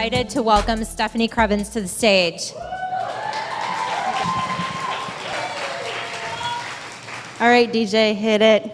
excited to welcome Stefanie Krievins to the stage. All right, DJ, hit it.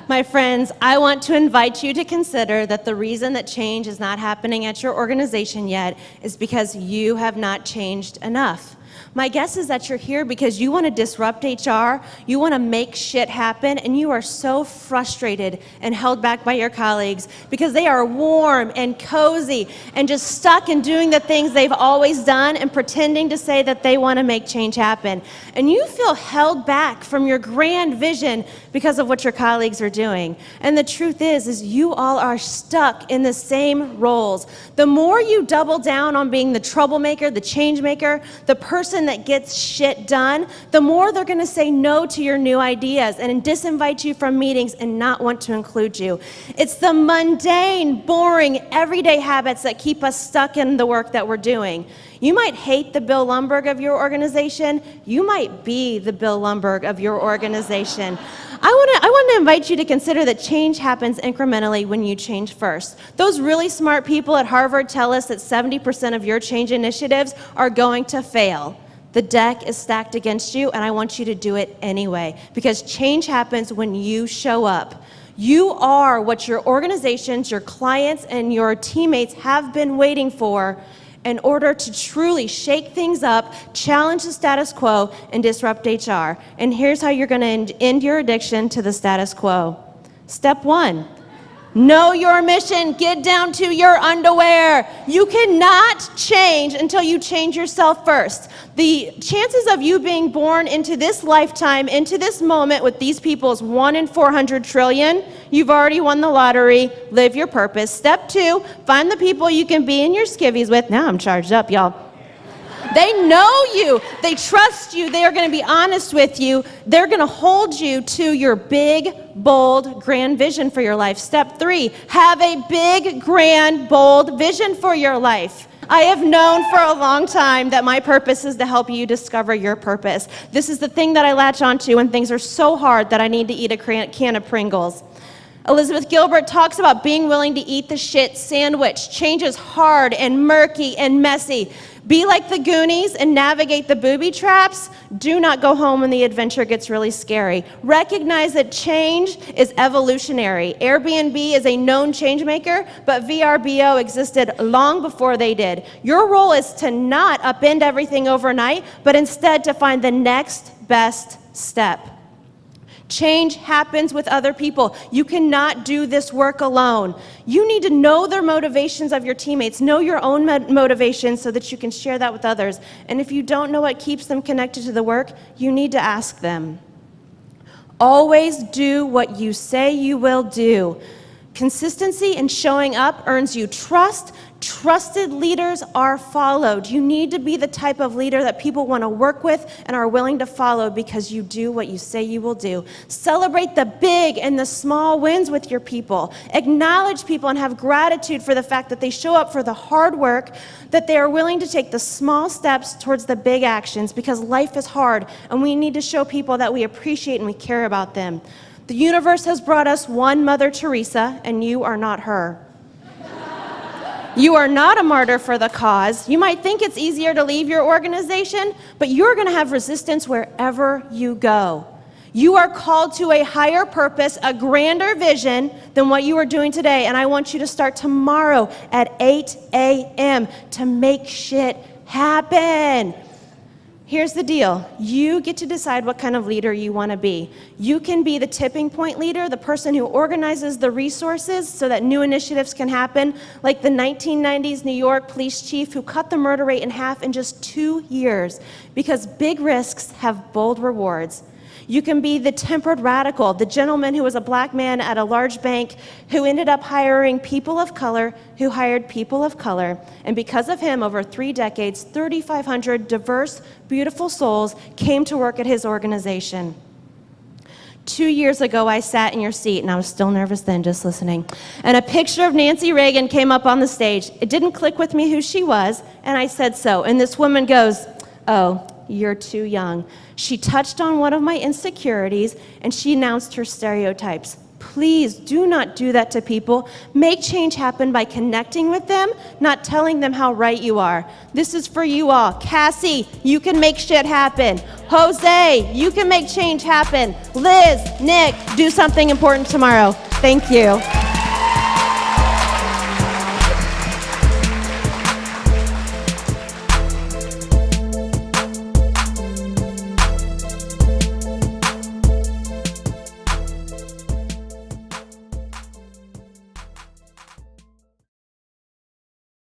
My friends, I want to invite you to consider that the reason that change is not happening at your organization yet is because you have not changed enough. My guess is that you're here because you want to disrupt HR, you want to make shit happen, and you are so frustrated and held back by your colleagues because they are warm and cozy and just stuck in doing the things they've always done and pretending to say that they want to make change happen. And you feel held back from your grand vision because of what your colleagues are doing. And the truth is you all are stuck in the same roles. The more you double down on being the troublemaker, the change maker, the person that gets shit done, the more they're going to say no to your new ideas and disinvite you from meetings and not want to include you. It's the mundane, boring, everyday habits that keep us stuck in the work that we're doing. You might hate the Bill Lumbergh of your organization. You might be the Bill Lumbergh of your organization. I want to invite you to consider that change happens incrementally when you change first. Those really smart people at Harvard tell us that 70% of your change initiatives are going to fail. The deck is stacked against you, and I want you to do it anyway, because change happens when you show up. You are what your organizations, your clients, and your teammates have been waiting for in order to truly shake things up, challenge the status quo, and disrupt HR. And here's how you're going to end your addiction to the status quo. Step 1. Know your mission. Get down to your underwear. You cannot change until you change yourself first. The chances of you being born into this lifetime, into this moment with these people is 1 in 400 trillion. You've already won the lottery. Live your purpose. Step 2, find the people you can be in your skivvies with. Now I'm charged up, y'all. They know you. They trust you. They are going to be honest with you. They're going to hold you to your big, bold, grand vision for your life. Step 3, have a big, grand, bold vision for your life. I have known for a long time that my purpose is to help you discover your purpose. This is the thing that I latch onto when things are so hard that I need to eat a can of Pringles. Elizabeth Gilbert talks about being willing to eat the shit sandwich. Change is hard and murky and messy. Be like the Goonies and navigate the booby traps. Do not go home when the adventure gets really scary. Recognize that change is evolutionary. Airbnb is a known change maker, but VRBO existed long before they did. Your role is to not upend everything overnight, but instead to find the next best step. Change happens with other people. You cannot do this work alone. You need to know the motivations of your teammates, know your own motivations so that you can share that with others. And if you don't know what keeps them connected to the work, you need to ask them. Always do what you say you will do. Consistency in showing up earns you trust. Trusted leaders are followed. You need to be the type of leader that people want to work with and are willing to follow because you do what you say you will do. Celebrate the big and the small wins with your people. Acknowledge people and have gratitude for the fact that they show up for the hard work, that they are willing to take the small steps towards the big actions because life is hard and we need to show people that we appreciate and we care about them. The universe has brought us one Mother Teresa, and you are not her. You are not a martyr for the cause. You might think it's easier to leave your organization, but you're going to have resistance wherever you go. You are called to a higher purpose, a grander vision than what you are doing today, and I want you to start tomorrow at 8 a.m. to make shit happen. Here's the deal. You get to decide what kind of leader you want to be. You can be the tipping point leader, the person who organizes the resources so that new initiatives can happen, like the 1990s New York police chief who cut the murder rate in half in just 2 years, because big risks have bold rewards. You can be the tempered radical, the gentleman who was a black man at a large bank who ended up hiring people of color who hired people of color. And because of him, over 3 decades, 3,500 diverse, beautiful souls came to work at his organization. 2 years ago, I sat in your seat, and I was still nervous then, just listening. And a picture of Nancy Reagan came up on the stage. It didn't click with me who she was, and I said so. And this woman goes, "Oh, you're too young." She touched on one of my insecurities, and she announced her stereotypes. Please do not do that to people. Make change happen by connecting with them, not telling them how right you are. This is for you all. Cassie, you can make shit happen. Jose, you can make change happen. Liz, Nick, do something important tomorrow. Thank you.